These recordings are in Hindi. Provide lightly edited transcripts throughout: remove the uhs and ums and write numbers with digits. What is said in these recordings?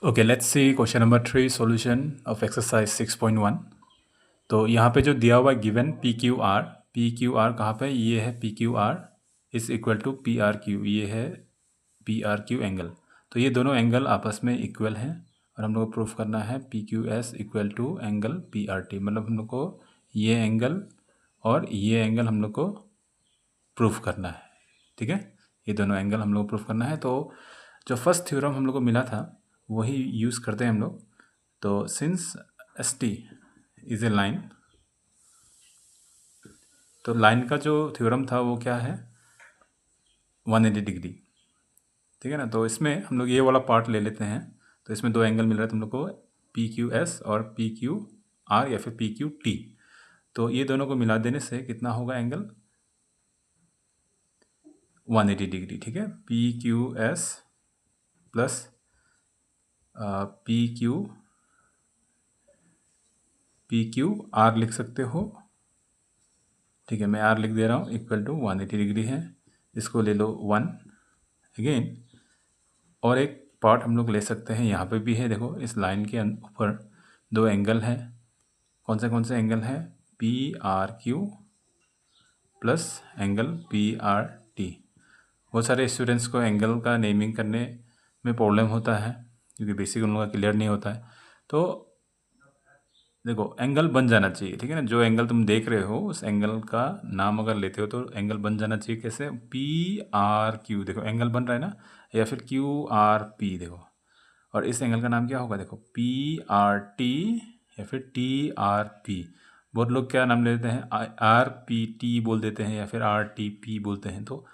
Okay, let's see question number 3 solution of exercise 6.1। तो यहाँ पे जो दिया हुआ है गिवन पी क्यू आर कहाँ पे, ये है P Q R is equal to P R Q, ये है पी आर क्यू एंगल। तो ये दोनों एंगल आपस में इक्वल हैं और हम लोग को प्रूफ करना है P Q S equal to angle P R T. मतलब हम लोग को ये एंगल और ये एंगल हम लोग को प्रूफ करना है। ठीक है, ये दोनों एंगल हम लोग को प्रूफ करना है। तो जो फर्स्ट थ्योरम हम लोग को मिला था वही यूज़ करते हैं हम लोग। तो since S T is a line, तो लाइन का जो थ्योरम था वो क्या है, 180 डिग्री। ठीक है ना। तो इसमें हम लोग ये वाला पार्ट ले लेते हैं। तो इसमें दो एंगल मिल रहा है तुम लोग को, पी क्यू एस और पी क्यू आर या फिर पी क्यू टी। तो ये दोनों को मिला देने से कितना होगा एंगल, 180 डिग्री। ठीक है, P Q S plus P Q are लिख सकते हो। ठीक है, मैं आर लिख दे रहा हूँ, इक्वल टू 180 डिग्री है। इसको ले लो 1 अगेन। और एक पार्ट हम लोग ले सकते हैं, यहाँ पे भी है, देखो इस लाइन के ऊपर दो एंगल हैं। कौन से एंगल हैं, P R Q plus angle P R T. बहुत सारे स्टूडेंट्स को एंगल का नेमिंग करने में प्रॉब्लम होता है क्योंकि बेसिक उन लोगों का क्लियर नहीं होता है। तो देखो एंगल बन जाना चाहिए। ठीक है ना, जो एंगल तुम देख रहे हो उस एंगल का नाम अगर लेते हो तो एंगल बन जाना चाहिए। कैसे, पी आर क्यू, देखो एंगल बन रहा है ना, या फिर क्यू आर पी, देखो। और इस एंगल का नाम क्या होगा, देखो पी आर टी या फिर टी आर पी। बहुत लोग क्या नाम ले देते हैं, आर पी टी बोल देते हैं या फिर आर टी पी बोलते हैं। तो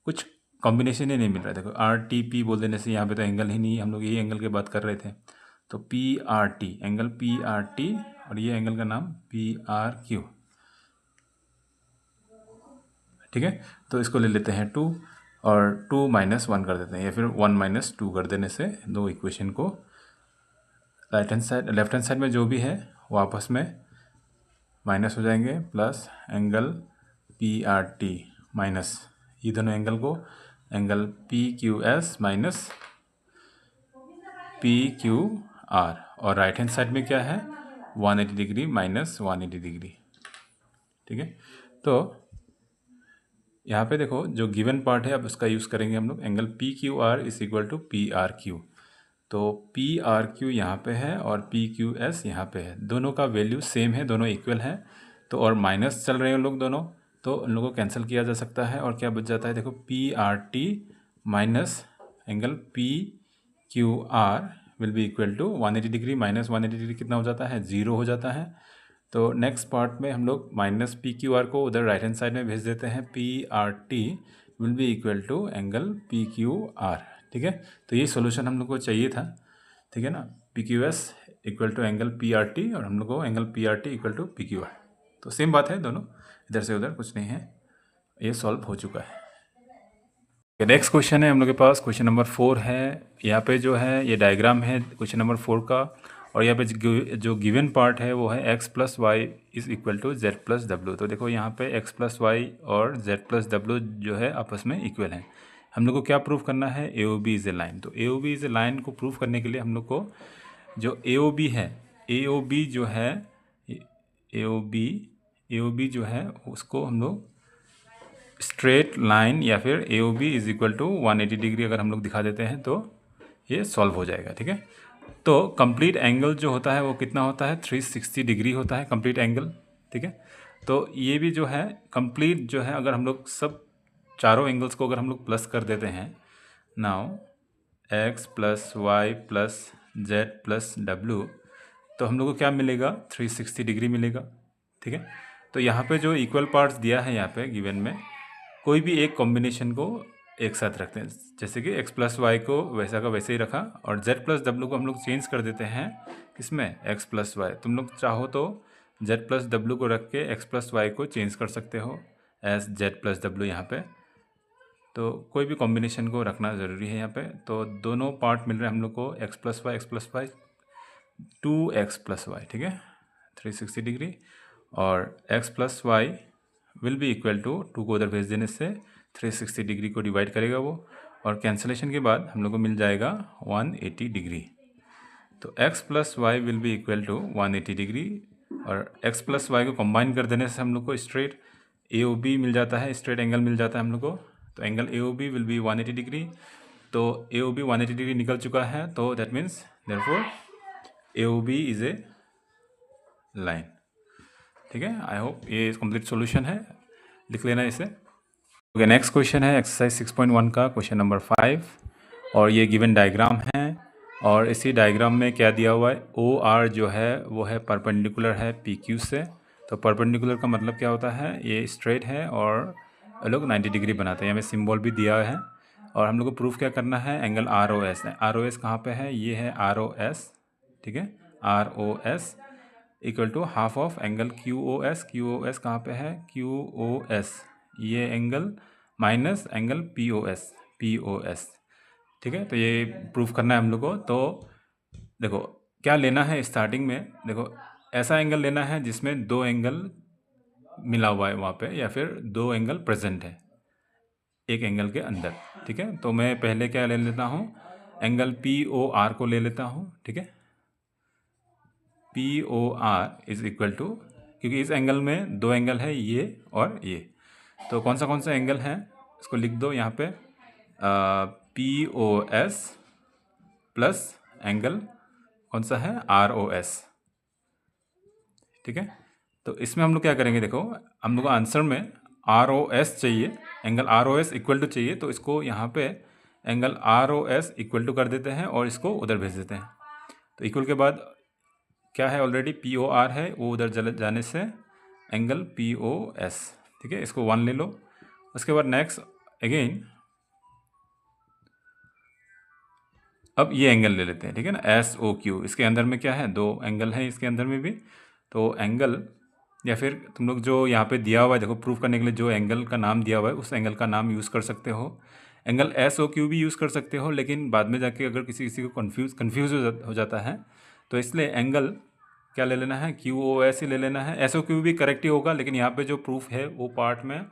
कुछ कॉम्बिनेशन ही नहीं मिल रहा है। देखो आर टी पी बोल देने से यहाँ पे तो एंगल ही नहीं, हम लोग यही एंगल की बात कर रहे थे। तो P R T, angle P R T, और ये एंगल का नाम पी आर क्यू। ठीक है, तो इसको ले लेते हैं 2 और 2 माइनस 1 कर देते हैं या फिर 1 माइनस 2 कर देने से दो इक्वेशन को right hand side left hand side में जो भी है वो आपस में माइनस हो जाएंगे, plus angle P R T minus ये दोनों एंगल को angle P Q S minus P Q are. और राइट हैंड साइड में क्या है, 180 डिग्री माइनस 180 डिग्री। ठीक है, तो यहाँ पे देखो जो गिवन पार्ट है अब उसका यूज़ करेंगे हम लोग। Angle P Q R is equal to P R Q. तो पी आर क्यू यहाँ पे है और पी क्यू एस यहाँ पे है, दोनों का वैल्यू सेम है, दोनों इक्वल है। तो और माइनस चल रहे हैं लोग दोनों, तो उन लोगों को कैंसिल किया जा सकता है और क्या बच जाता है, देखो P R T minus angle P Q R will be equal to 180 degree minus 180 degree कितना हो जाता है, 0 हो जाता है। तो नेक्स्ट पार्ट में हम लोग माइनस पी क्यू आर को उधर राइट हैंड साइड में भेज देते हैं, P R T will be equal to angle P Q R. ठीक है, तो ये सॉल्यूशन हम लोग को चाहिए था। ठीक है ना, P Q S equal to angle P R T और हम लोग को angle P R T equal to P Q R. तो सेम बात है, दोनों इधर से उधर कुछ नहीं है, ये सॉल्व हो चुका है। नेक्स्ट क्वेश्चन है हम लोग के पास, क्वेश्चन नंबर 4 है। यहाँ पे जो है ये डायग्राम है क्वेश्चन नंबर 4 का, और यहाँ पे जो गिवन पार्ट है वो है x plus y is equal to z plus डब्ल्यू। तो देखो यहाँ पे x प्लस वाई और z प्लस डब्ल्यू जो है आपस में इक्वल हैं। हम लोग को क्या प्रूफ करना है, A O B is a line. तो A O B is a line को प्रूफ करने के लिए हम लोग को जो ए ओ बी है, ए ओ बी जो है, ए ओ बी जो है उसको हम लोग स्ट्रेट लाइन या फिर A O B is equal to 180 degree अगर हम लोग दिखा देते हैं तो ये सॉल्व हो जाएगा। ठीक है, तो कंप्लीट एंगल जो होता है वो कितना होता है, 360 डिग्री होता है कंप्लीट एंगल। ठीक है, तो ये भी जो है कंप्लीट जो है, अगर हम लोग सब चारों एंगल्स को अगर हम लोग प्लस कर देते हैं, now x plus y plus z plus डब्ल्यू, तो हम लोग को क्या मिलेगा, 360 डिग्री मिलेगा। ठीक है, तो यहाँ पे जो इक्वल पार्ट्स दिया है यहाँ पे गिवन में, कोई भी एक कॉम्बिनेशन को एक साथ रखते हैं। जैसे कि x प्लस वाई को वैसा का वैसे ही रखा और z प्लस डब्ल्यू को हम लोग चेंज कर देते हैं किसमें, x प्लस वाई। तुम लोग चाहो तो z प्लस डब्ल्यू को रख के x प्लस वाई को चेंज कर सकते हो एज z प्लस डब्ल्यू यहाँ पे। तो कोई भी कॉम्बिनेशन को रखना ज़रूरी है यहाँ पे। तो दोनों पार्ट मिल रहे हैं हम लोग को, x plus y 2x plus y. ठीक है, 360 डिग्री, और x plus y will be equal to 2 को उधर भेज देने से 360 डिग्री को डिवाइड करेगा वो, और कैंसलेशन के बाद हम लोग को मिल जाएगा 180 डिग्री। तो x plus y will be equal to 180 degree, और x प्लस वाई को कंबाइन कर देने से हम लोग को स्ट्रेट AOB मिल जाता है, स्ट्रेट एंगल मिल जाता है हम लोग को। तो angle AOB will be 180 degree. तो AOB 180 डिग्री निकल चुका है, तो that means therefore AOB is a line. ठीक है, आई होप ये कंप्लीट सॉल्यूशन है, लिख लेना इसे। ओके, नेक्स्ट क्वेश्चन है एक्सरसाइज 6.1 का क्वेश्चन नंबर 5, और ये गिवन डायग्राम है, और इसी डायग्राम में क्या दिया हुआ है, OR जो है वो है परपेंडिकुलर है PQ से। तो परपेंडिकुलर का मतलब क्या होता है, ये स्ट्रेट है और ये लोग 90 डिग्री बनाते हैं, हमें सिंबल भी दिया है। और हम लोग को प्रूफ क्या करना है, एंगल ROS है। ROS कहाँ पे है, ये है ROS, ठीक है। ROS equal to half of angle QOS। QOS कहाँ पे है, QOS ये एंगल माइनस एंगल POS, ठीक है। तो ये प्रूफ करना है हम लोग को। तो देखो क्या लेना है, स्टार्टिंग में देखो ऐसा एंगल लेना है जिसमें दो एंगल मिला हुआ है वहाँ पे, या फिर दो एंगल प्रेजेंट है एक एंगल के अंदर, ठीक है। तो मैं पहले क्या ले लेता हूँ, एंगल POR को ले लेता हूँ, ठीक है। POR इज इक्वल टू, क्योंकि इस एंगल में दो एंगल है ये और ये, तो कौन सा एंगल है इसको लिख दो यहाँ पे, POS प्लस एंगल कौन सा है, ROS, ठीक है। तो इसमें हम लोग क्या करेंगे, देखो हम लोग को आंसर में ROS चाहिए, एंगल ROS इक्वल टू चाहिए, तो इसको यहाँ पे एंगल ROS इक्वल टू कर देते हैं और इसको उधर भेज देते हैं। तो इक्वल के बाद क्या है, ऑलरेडी POR है, वो उधर जाने से एंगल POS, ठीक है। इसको 1 ले लो। उसके बाद नेक्स्ट अगेन अब ये एंगल ले लेते हैं, ठीक है ना, SOQ। इसके अंदर में क्या है, दो एंगल है इसके अंदर में भी। तो एंगल, या फिर तुम लोग जो यहाँ पे दिया हुआ है, देखो प्रूफ करने के लिए जो एंगल का नाम दिया हुआ है उस एंगल का नाम यूज़ कर सकते हो। एंगल SOQ भी यूज़ कर सकते हो, लेकिन बाद में जाके अगर किसी को कन्फ्यूज़ हो जाता है, तो इसलिए एंगल क्या ले लेना है, QOS ही ले लेना है। SOQ भी करेक्ट ही होगा, लेकिन यहाँ पे जो प्रूफ है वो पार्ट में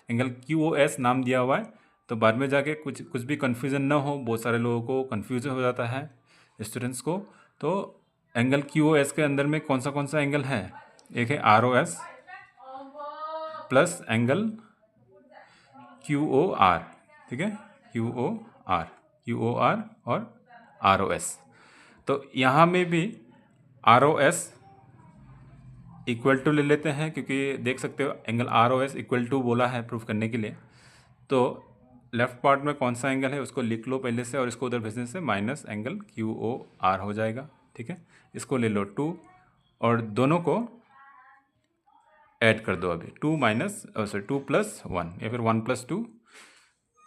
एंगल QOS नाम दिया हुआ है, तो बाद में जाके कुछ भी कन्फ्यूज़न ना हो। बहुत सारे लोगों को कन्फ्यूज़न हो जाता है स्टूडेंट्स को। तो एंगल QOS के अंदर में कौन सा एंगल है, एक है ROS प्लस एंगल QOR, ठीक है, QOR और ROS। तो यहाँ में भी ROS इक्वल टू ले लेते हैं, क्योंकि देख सकते हो एंगल ROS इक्वल टू बोला है प्रूफ करने के लिए। तो लेफ्ट पार्ट में कौन सा एंगल है उसको लिख लो पहले से, और इसको उधर भेजने से माइनस एंगल QOR हो जाएगा, ठीक है। इसको ले लो 2, और दोनों को ऐड कर दो अभी, 2 प्लस 1 या फिर 1 प्लस 2।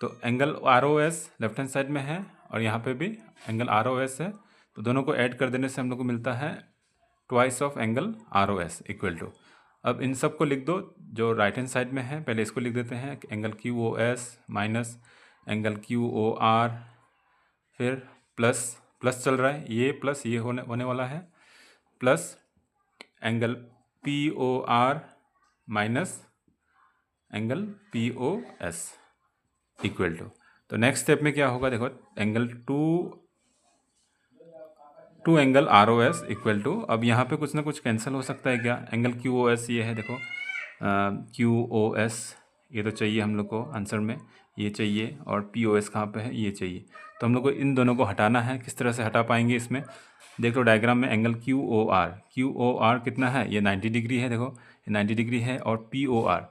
तो angle ROS left hand side में है और यहाँ पे भी एंगल ROS है, तो दोनों को ऐड कर देने से हम लोग को मिलता है twice of angle ROS equal to. अब इन सब को लिख दो जो राइट हैंड साइड में है, पहले इसको लिख देते हैं, angle QOS minus angle QOR, फिर प्लस चल रहा है, ये प्लस ये होने वाला है, plus angle POR minus angle POS equal to. तो नेक्स्ट स्टेप में क्या होगा, देखो angle two angle ROS equal to, अब यहाँ पे कुछ ना कुछ कैंसिल हो सकता है क्या, एंगल QOS ये है, देखो QOS ये तो चाहिए हम लोग को आंसर में, ये चाहिए, और POS कहाँ पे है, ये चाहिए। तो हम लोग को इन दोनों को हटाना है। किस तरह से हटा पाएंगे, इसमें देख लो डायग्राम में एंगल QOR कितना है, ये 90 डिग्री है, देखो ये 90 डिग्री है, और POR,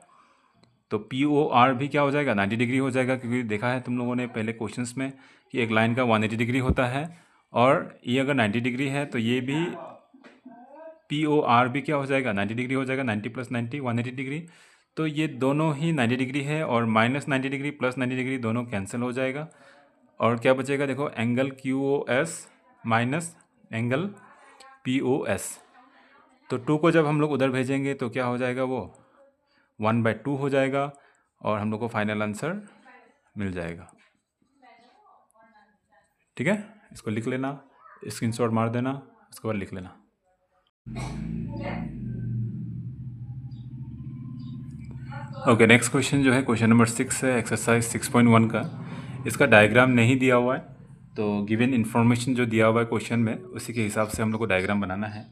तो POR भी क्या हो जाएगा, 90 डिग्री हो जाएगा, क्योंकि देखा है तुम लोगों ने पहले क्वेश्चंस में कि एक लाइन का 180 डिग्री होता है, और ये अगर 90 डिग्री है तो ये भी POR भी क्या हो जाएगा, 90 डिग्री हो जाएगा, 90 प्लस 90 180 डिग्री। तो ये दोनों ही 90 डिग्री है, और माइनस 90 डिग्री प्लस 90 डिग्री दोनों कैंसिल हो जाएगा, और क्या बचेगा, देखो angle QOS minus angle POS। तो 2 को जब हम लोग उधर भेजेंगे तो क्या हो जाएगा, वो 1/2 हो जाएगा, और हम लोग को फाइनल आंसर मिल जाएगा, ठीक है। इसको लिख लेना, स्क्रीनशॉट मार देना, उसके बाद लिख लेना। ओके, नेक्स्ट क्वेश्चन जो है क्वेश्चन नंबर 6 है एक्सरसाइज 6.1 का। इसका डायग्राम नहीं दिया हुआ है, तो गिवन इन्फॉर्मेशन जो दिया हुआ है क्वेश्चन में उसी के हिसाब से हम लोग को डायग्राम बनाना है।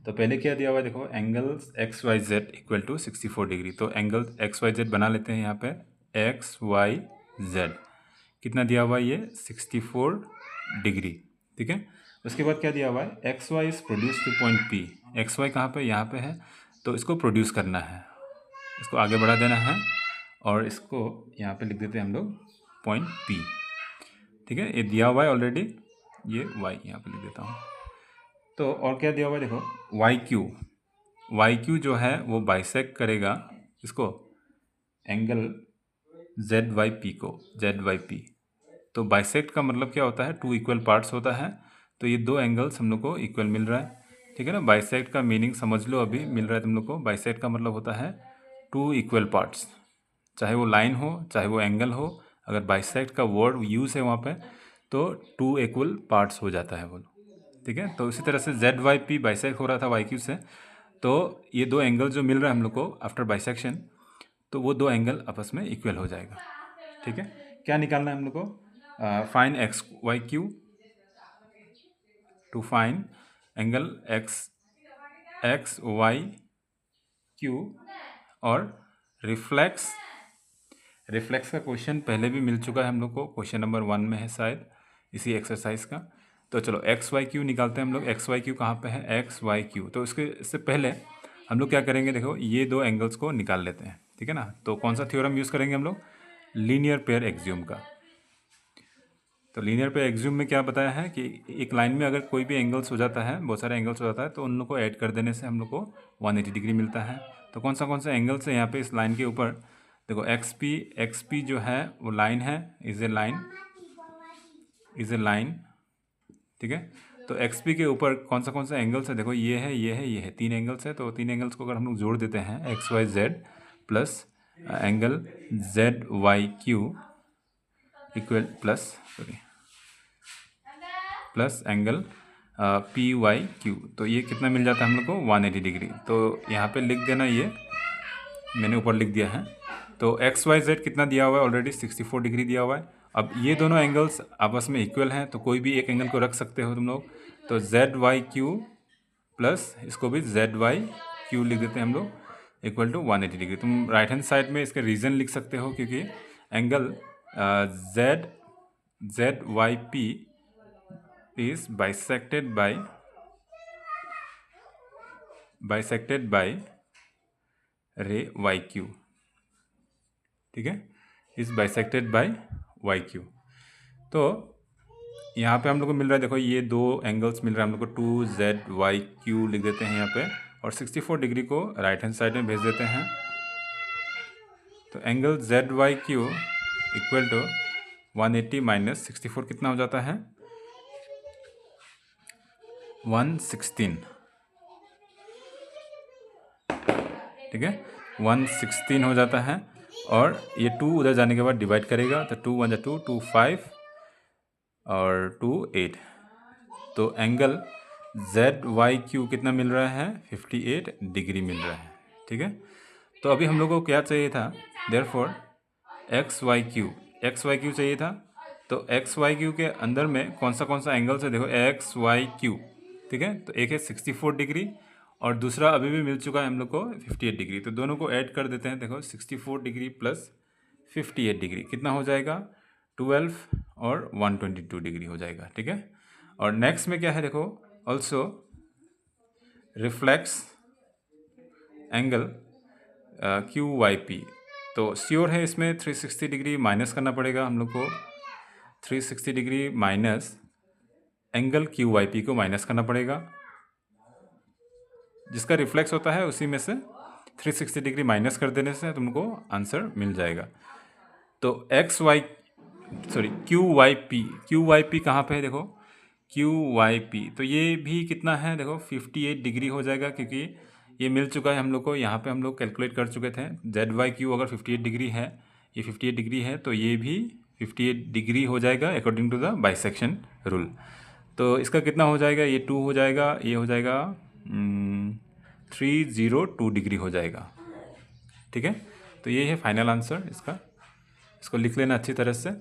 तो पहले क्या दिया हुआ है देखो, angle x y z equal to 64 degree. तो एंगल एक्स वाई जेड बना लेते हैं यहाँ पे। एक्स वाई जेड कितना दिया हुआ है, ये 64 डिग्री। ठीक है, उसके बाद क्या दिया हुआ है, x y is produce to point P. X y कहाँ पे, यहाँ पे है, तो इसको प्रोड्यूस करना है, इसको आगे बढ़ा देना है और इसको यहाँ पे लिख देते हैं हम लोग पॉइंट पी। ठीक है, ये दिया हुआ है ऑलरेडी, ये वाई यहाँ पे लिख देता हूँ। तो और क्या दिया हुआ है देखो, वाई क्यू जो है वो बाइसेक्ट करेगा इसको, एंगल जेड वाई पी को, जेड वाई पी। तो बाइसेक्ट का मतलब क्या होता है, टू इक्वल पार्ट्स होता है। तो ये दो एंगल्स हम लोग को इक्वल मिल रहा है। ठीक है ना, बाइसेक्ट का मीनिंग समझ लो, अभी मिल रहा है तुम लोग को। बाइसेक्ट का मतलब होता है टू इक्वल पार्ट्स, चाहे वो लाइन हो चाहे वो एंगल हो, अगर बाइसेक्ट का वर्ड यूज़ है वहाँ पे तो टू इक्वल पार्ट्स हो जाता है वो। ठीक है, तो इसी तरह से जेड वाई पी बाइसेक्ट हो रहा था वाई क्यू से, तो ये दो एंगल जो मिल रहा है हम लोग को आफ्टर बाइसेक्शन, तो वो दो एंगल आपस में इक्वल हो जाएगा। ठीक है, क्या निकालना है हम लोग को, find x y q, to find angle x y q. और रिफ्लेक्स का क्वेश्चन पहले भी मिल चुका है हम लोग को, क्वेश्चन नंबर 1 में है शायद इसी एक्सरसाइज का। तो चलो एक्स वाई क्यू निकालते हैं हम लोग। एक्स वाई क्यू कहाँ पे है, एक्स वाई क्यू। तो इससे पहले हम लोग क्या करेंगे, देखो ये दो एंगल्स को निकाल लेते हैं। ठीक है ना, तो कौन सा थ्योरम यूज़ करेंगे हम लोग, लीनियर पेयर एक्सियोम का। तो लीनियर पेयर एक्सियोम में क्या बताया है कि एक लाइन में अगर कोई भी एंगल्स हो जाता है, बहुत सारे एंगल्स हो जाता है, तो उन लोग को ऐड कर देने से हम लोग को 180 डिग्री मिलता है। तो कौन सा एंगल्स है यहाँ पे इस लाइन के ऊपर, देखो एक्स पी जो है वो लाइन है, इज ए लाइन। ठीक है, तो एक्स पी के ऊपर कौन सा एंगल्स है, देखो ये है, तीन एंगल्स है। तो तीन एंगल्स को अगर हम लोग जोड़ देते हैं, x y z plus angle z y q equal plus angle p y q, तो ये कितना मिल जाता है हम लोग को, 180 डिग्री। तो यहाँ पे लिख देना, ये मैंने ऊपर लिख दिया है। तो एक्स वाई जेड कितना दिया हुआ है, ऑलरेडी 64 डिग्री दिया हुआ है। अब ये दोनों एंगल्स आपस में इक्वल हैं, तो कोई भी एक एंगल को रख सकते हो तुम लोग। तो जेड वाई क्यू प्लस इसको भी जेड वाई क्यू लिख देते हैं हम लोग, इक्वल टू 180 डिग्री। तुम राइट हैंड साइड में इसके रीज़न लिख सकते हो, क्योंकि angle z y p is bisected by ray YQ। ठीक है, is bisected by YQ। तो यहाँ पे हम लोग को मिल रहा है, देखो ये दो एंगल्स मिल रहा है हम लोग को, 2ZYQ लिख देते हैं यहाँ पे, और 64 डिग्री को राइट हैंड साइड में भेज देते हैं। तो angle ZYQ equal to 180 minus 64 कितना हो जाता है, 116। ठीक है, 116 हो जाता है। और ये 2 उधर जाने के बाद डिवाइड करेगा, तो 2 1 2 2 5 और 2 8। तो एंगल जेड वाई क्यू कितना मिल रहा है, 58 डिग्री मिल रहा है। ठीक है, तो अभी हम लोग को क्या चाहिए था, देयरफॉर एक्स वाई क्यू चाहिए था। तो एक्स वाई क्यू के अंदर में कौन सा एंगल है, देखो एक्स वाई क्यू। ठीक है, तो एक है 64 डिग्री और दूसरा अभी भी मिल चुका है हम लोग को 58 डिग्री। तो दोनों को ऐड कर देते हैं, देखो 64 डिग्री प्लस 58 डिग्री कितना हो जाएगा, 12 और 122 डिग्री हो जाएगा। ठीक है, और नेक्स्ट में क्या है देखो, also reflex angle q y p. तो श्योर है इसमें 360 डिग्री माइनस करना पड़ेगा हम लोग को, 360 degree minus angle q y p को माइनस करना पड़ेगा, जिसका रिफ्लेक्स होता है उसी में से 360 डिग्री माइनस कर देने से तुमको आंसर मिल जाएगा। तो क्यू वाई पी कहाँ पे है, देखो क्यू वाई पी, तो ये भी कितना है, देखो 58 डिग्री हो जाएगा, क्योंकि ये मिल चुका है हम लोग को। यहाँ पे हम लोग कैलकुलेट कर चुके थे, जेड वाई क्यू अगर 58 डिग्री है, ये 58 डिग्री है, तो ये भी 58 डिग्री हो जाएगा according to the bisection rule. तो इसका कितना हो जाएगा, ये 2 हो जाएगा, ये हो जाएगा 302 डिग्री हो जाएगा। ठीक है, तो ये है फाइनल आंसर इसका, इसको लिख लेना अच्छी तरह से।